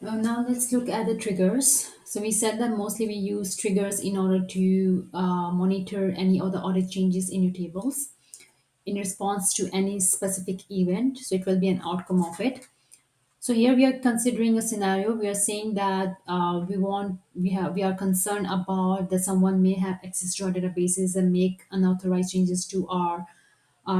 Now let's look at the triggers. So we said that mostly we use triggers in order to monitor any other audit changes in your tables in response to any specific event. So it will be an outcome of it. So here we are considering a scenario. We are saying that we are concerned about that someone may have access to our databases and make unauthorized changes to our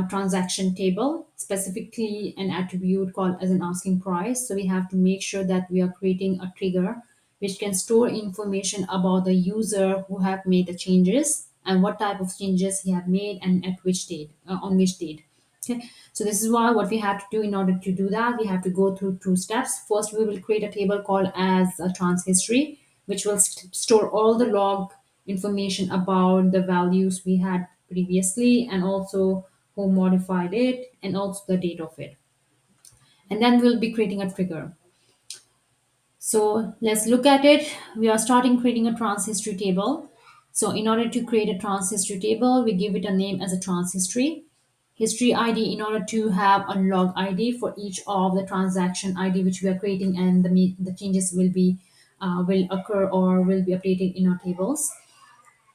transaction table, specifically an attribute called as an asking price. So we have to make sure that we are creating a trigger which can store information about the user who have made the changes and what type of changes he have made and at which date, on which date. Okay, so this is why what we have to do in order to do that, we have to go through two steps. First, we will create a table called as a trans history, which will store all the log information about the values we had previously and also who modified it and also the date of it. And then we'll be creating a trigger. So let's look at it. We are starting creating a trans history table. So in order to create a trans history table, we give it a name as a trans history. History ID in order to have a log ID for each of the transaction ID which we are creating, and the changes will occur or will be updated in our tables.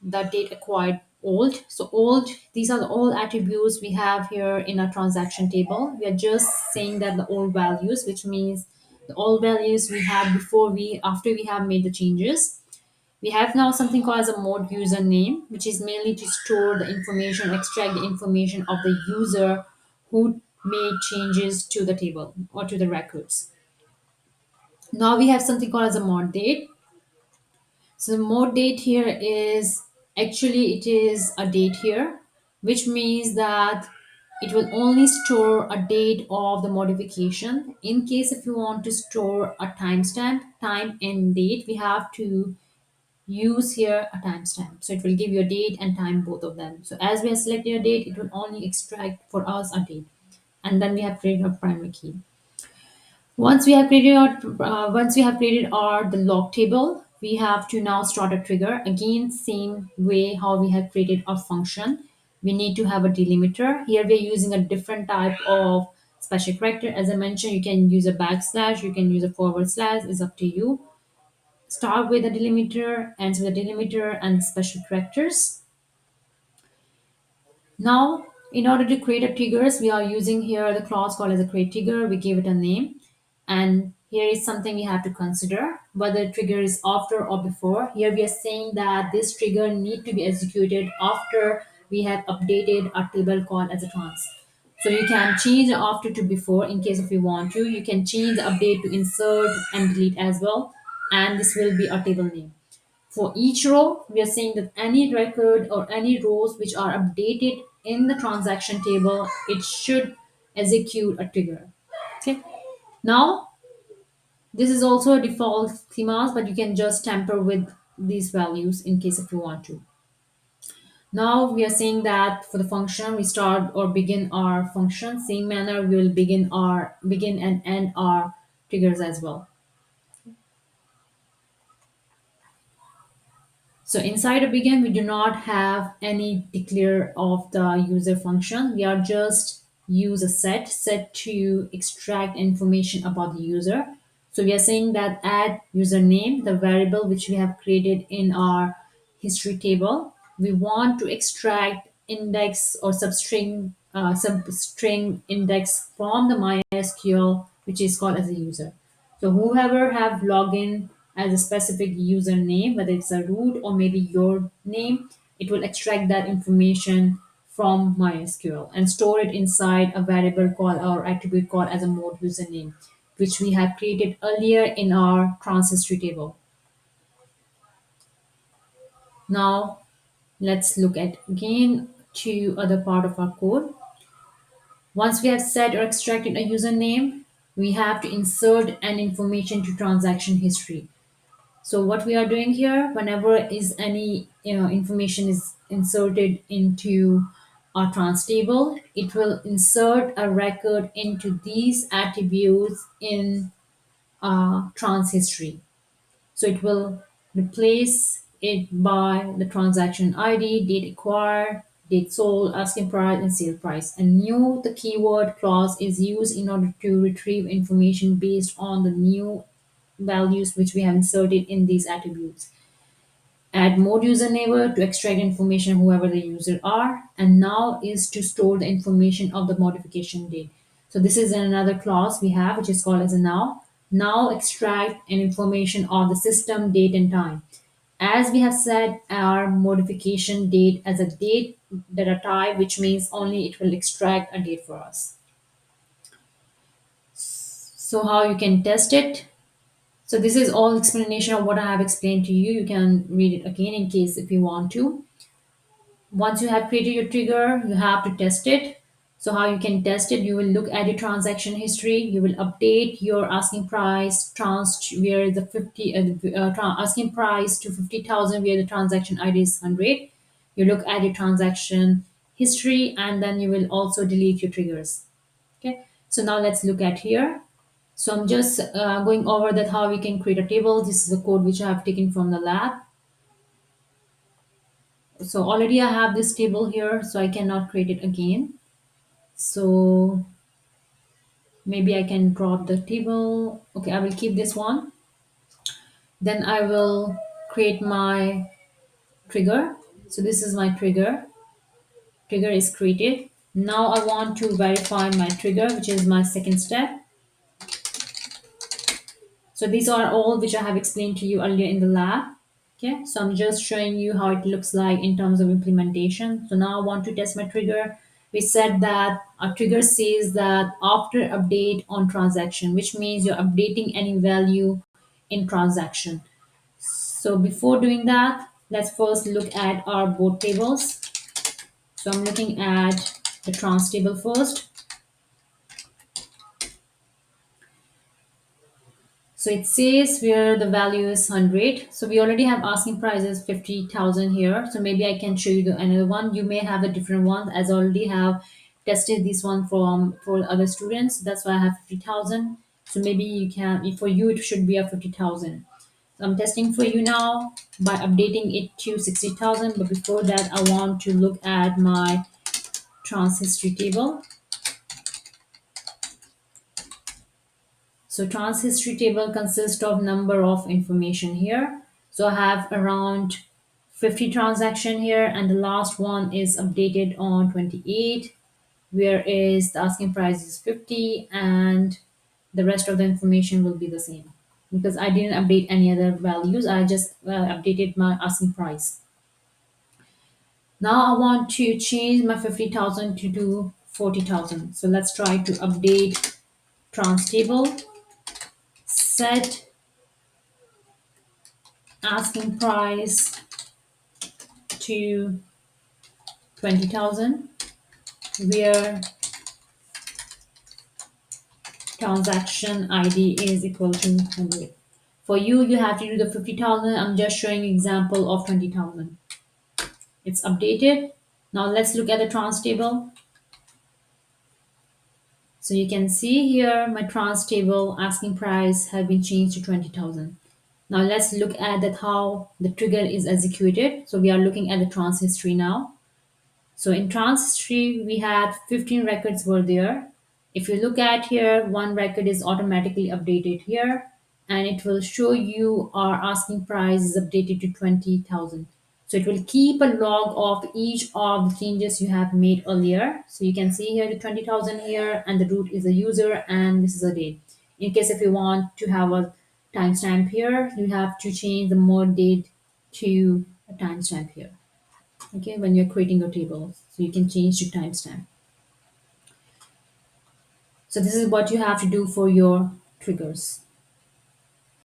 The date acquired old. So old, these are the all attributes we have here in our transaction table. We are just saying that the old values, which means the old values we had before we after we have made the changes. We have now something called as a mode username, which is mainly to store the information, extract the information of the user who made changes to the table or to the records. Now we have something called as a mod date. So the mode date here is actually it is a date here, which means that it will only store a date of the modification. In case if you want to store a timestamp, time and date, we have to use here a timestamp. So it will give you a date and time, both of them. So as we have selected a date, it will only extract for us a date. And then we have created a primary key. Once we have created our the log table, we have to now start a trigger. Again, same way how we have created our function. We need to have a delimiter. Here we are using a different type of special character. As I mentioned, you can use a backslash, you can use a forward slash, it's up to you. Start with a delimiter, end with a delimiter and special characters. Now, in order to create a triggers, we are using here the clause called as a create trigger. We give it a name. And here is something we have to consider whether the trigger is after or before. Here we are saying that this trigger need to be executed after we have updated our table called as a trans. So you can change the after to before in case if you want to. You can change the update to insert and delete as well. And this will be our table name. For each row, we are saying that any record or any rows which are updated in the transaction table, it should execute a trigger. Okay. Now, this is also a default schemas, but you can just tamper with these values in case if you want to. Now we are saying that for the function, we start or begin our function. Same manner, we will begin and end our triggers as well. So inside of begin, we do not have any declare of the user function. We are just use a set to extract information about the user. So we are saying that add username, the variable which we have created in our history table. We want to extract index or substring index from the MySQL, which is called as a user. So whoever have login as a specific username, whether it's a root or maybe your name, it will extract that information from MySQL and store it inside a variable called or attribute called as a mode username, which we have created earlier in our trans history table. Now let's look at again to other part of our code. Once we have set or extracted a username, we have to insert an information to transaction history. So what we are doing here, whenever is any information is inserted into our trans table, it will insert a record into these attributes in trans history. So it will replace it by the transaction ID, date acquired, date sold, asking price, and sale price. And new, the keyword clause is used in order to retrieve information based on the new values which we have inserted in these attributes. Add mode user neighbor to extract information whoever the user are, and now is to store the information of the modification date. So this is another clause we have which is called as a now. Now extract an information of the system date and time. As we have said our modification date as a date data type, which means only it will extract a date for us. So how you can test it? So this is all explanation of what I have explained to you. You can read it again in case if you want to. Once you have created your trigger, you have to test it. So how you can test it? You will look at your transaction history. You will update your asking price where the asking price to 50,000 where the transaction ID is 100. You look at your transaction history and then you will also delete your triggers. Okay. So now let's look at here. So I'm just going over that how we can create a table. This is a code which I have taken from the lab. So already I have this table here, so I cannot create it again. So maybe I can drop the table. Okay, I will keep this one. Then I will create my trigger. So this is my trigger. Trigger is created. Now I want to verify my trigger, which is my second step. So these are all which I have explained to you earlier in the lab. Okay, so I'm just showing you how it looks like in terms of implementation. So now I want to test my trigger. We said that a trigger says that after update on transaction, which means you're updating any value in transaction. So before doing that, let's first look at our both tables. So I'm looking at the trans table first. So it says where the value is 100. So we already have asking prices 50,000 here. So maybe I can show you another one. You may have a different one as I already have tested this one for other students. That's why I have 50,000. So maybe you can, for you, it should be a 50,000. So I'm testing for you now by updating it to 60,000. But before that, I want to look at my trans history table. So trans history table consists of number of information here. So I have around 50 transaction here and the last one is updated on 28, whereas the asking price is 50 and the rest of the information will be the same because I didn't update any other values. I just updated my asking price. Now I want to change my 50,000 to do 40,000. So let's try to update trans table. Set asking price to 20,000 where transaction ID is equal to 100. For you, you have to do the 50,000. I'm just showing example of 20,000. It's updated. Now let's look at the trans table. So you can see here my trans table asking price have been changed to 20,000. Now let's look at that how the trigger is executed. So we are looking at the trans history now. So in trans history, we had 15 records were there. If you look at here, one record is automatically updated here and it will show you our asking price is updated to 20,000. So it will keep a log of each of the changes you have made earlier. So you can see here the 20,000 here and the root is a user and this is a date. In case if you want to have a timestamp here, you have to change the mode date to a timestamp here. Okay, when you're creating a table, so you can change to timestamp. So this is what you have to do for your triggers.